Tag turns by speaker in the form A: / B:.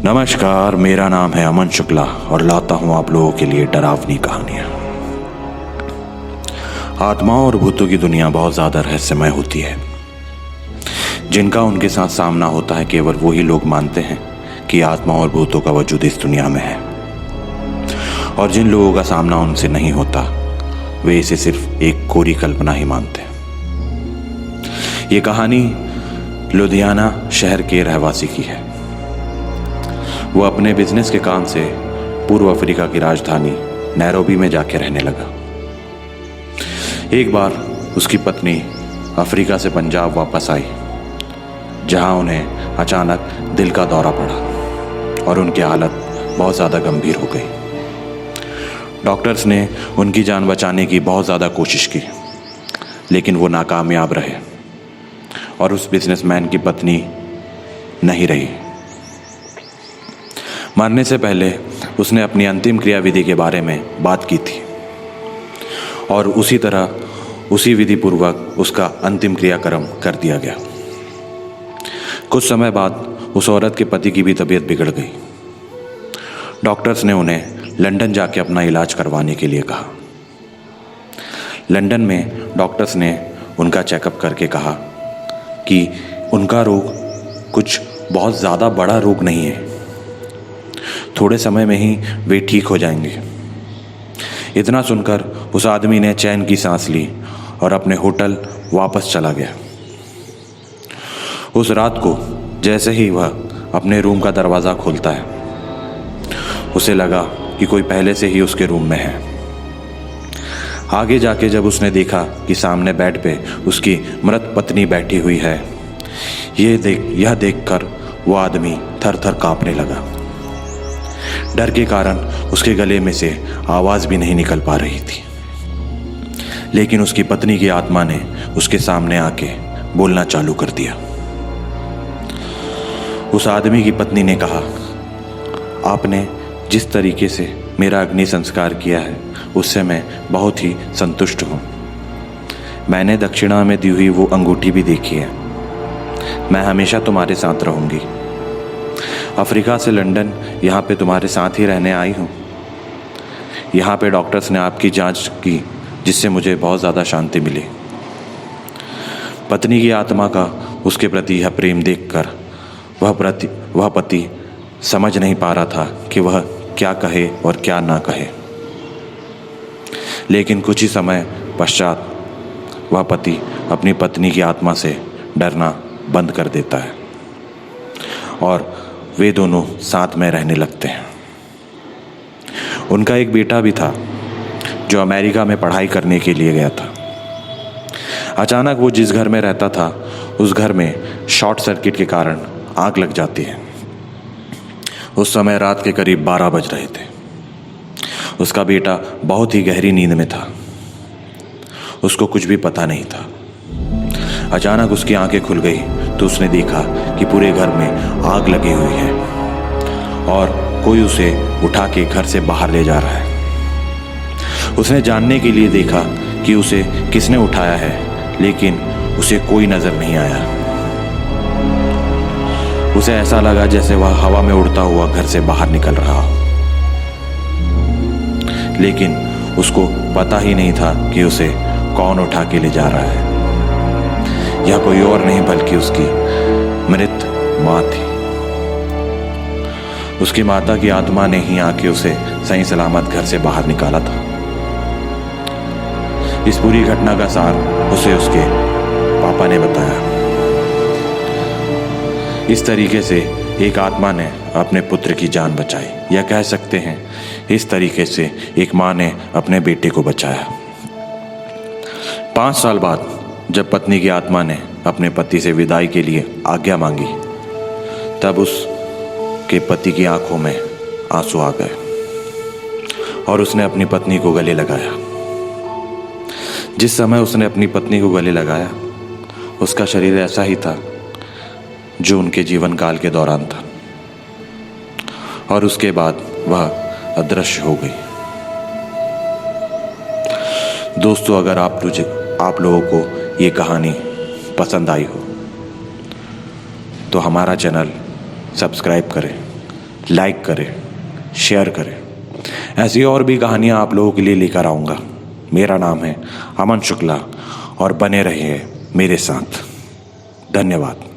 A: नमस्कार, मेरा नाम है अमन शुक्ला और लाता हूं आप लोगों के लिए डरावनी कहानियां। आत्माओं और भूतों की दुनिया बहुत ज़्यादा रहस्यमय होती है। जिनका उनके साथ सामना होता है केवल वही लोग मानते हैं कि आत्मा और भूतों का वजूद इस दुनिया में है, और जिन लोगों का सामना उनसे नहीं होता वे इसे सिर्फ एक कोरी कल्पना ही मानते हैं। ये कहानी लुधियाना शहर के रहवासी की है। वो अपने बिजनेस के काम से पूर्व अफ्रीका की राजधानी नैरोबी में जाके रहने लगा। एक बार उसकी पत्नी अफ्रीका से पंजाब वापस आई, जहां उन्हें अचानक दिल का दौरा पड़ा और उनकी हालत बहुत ज़्यादा गंभीर हो गई। डॉक्टर्स ने उनकी जान बचाने की बहुत ज़्यादा कोशिश की, लेकिन वो नाकामयाब रहे और उस बिजनेसमैन की पत्नी नहीं रही। मरने से पहले उसने अपनी अंतिम क्रिया विधि के बारे में बात की थी और उसी तरह उसी विधि पूर्वक उसका अंतिम क्रियाक्रम कर दिया गया। कुछ समय बाद उस औरत के पति की भी तबीयत बिगड़ गई। डॉक्टर्स ने उन्हें लंदन जाके अपना इलाज करवाने के लिए कहा। लंदन में डॉक्टर्स ने उनका चेकअप करके कहा कि उनका रोग कुछ बहुत ज़्यादा बड़ा रोग नहीं है, थोड़े समय में ही वे ठीक हो जाएंगे। इतना सुनकर उस आदमी ने चैन की सांस ली और अपने होटल वापस चला गया। उस रात को जैसे ही वह अपने रूम का दरवाज़ा खोलता है, उसे लगा कि कोई पहले से ही उसके रूम में है। आगे जाके जब उसने देखा कि सामने बेड पे उसकी मृत पत्नी बैठी हुई है, यह देखकर वो आदमी थर थर कांपने लगा। डर के कारण उसके गले में से आवाज़ भी नहीं निकल पा रही थी, लेकिन उसकी पत्नी की आत्मा ने उसके सामने आके बोलना चालू कर दिया। उस आदमी की पत्नी ने कहा, आपने जिस तरीके से मेरा अग्नि संस्कार किया है उससे मैं बहुत ही संतुष्ट हूँ। मैंने दक्षिणा में दी हुई वो अंगूठी भी देखी है। मैं हमेशा तुम्हारे साथ रहूँगी। अफ्रीका से लंदन यहाँ पे तुम्हारे साथ ही रहने आई हूँ। यहाँ पे डॉक्टर्स ने आपकी जांच की, जिससे मुझे बहुत ज़्यादा शांति मिली। पत्नी की आत्मा का उसके प्रति यह प्रेम देखकर वह पति समझ नहीं पा रहा था कि वह क्या कहे और क्या ना कहे। लेकिन कुछ ही समय पश्चात वह पति अपनी पत्नी की आत्मा से डरना बंद कर देता है और वे दोनों साथ में रहने लगते हैं। उनका एक बेटा भी था जो अमेरिका में पढ़ाई करने के लिए गया था। अचानक वो जिस घर में रहता था उस घर में शॉर्ट सर्किट के कारण आग लग जाती है। उस समय रात के करीब 12 बज रहे थे। उसका बेटा बहुत ही गहरी नींद में था। उसको कुछ भी पता नहीं था। अचानक उसकी आंखें खुल गई तो उसने देखा कि पूरे घर में आग लगी हुई है और कोई उसे उठा के घर से बाहर ले जा रहा है। उसने जानने के लिए देखा कि उसे किसने उठाया है, लेकिन उसे कोई नजर नहीं आया। उसे ऐसा लगा जैसे वह हवा में उड़ता हुआ घर से बाहर निकल रहा हो, लेकिन उसको पता ही नहीं था कि उसे कौन उठा के ले जा रहा है। यह कोई और नहीं बल्कि उसकी मृत माँ थी। उसकी माता की आत्मा ने ही आके उसे सही सलामत घर से बाहर निकाला था। इस पूरी घटना का सार उसे उसके पापा ने बताया। इस तरीके से एक आत्मा ने अपने पुत्र की जान बचाई, या कह सकते हैं इस तरीके से एक माँ ने अपने बेटे को बचाया। 5 साल बाद जब पत्नी की आत्मा ने अपने पति से विदाई के लिए आज्ञा मांगी, तब उसके पति की आंखों में आंसू आ गए और उसने अपनी पत्नी को गले लगाया। जिस समय उसने अपनी पत्नी को गले लगाया, उसका शरीर ऐसा ही था जो उनके जीवन काल के दौरान था, और उसके बाद वह अदृश्य हो गई। दोस्तों, अगर आप लोगों को ये कहानी पसंद आई हो तो हमारा चैनल सब्सक्राइब करें, लाइक करें, शेयर करें। ऐसी और भी कहानियाँ आप लोगों के लिए लेकर आऊँगा। मेरा नाम है अमन शुक्ला और बने रहिए मेरे साथ। धन्यवाद।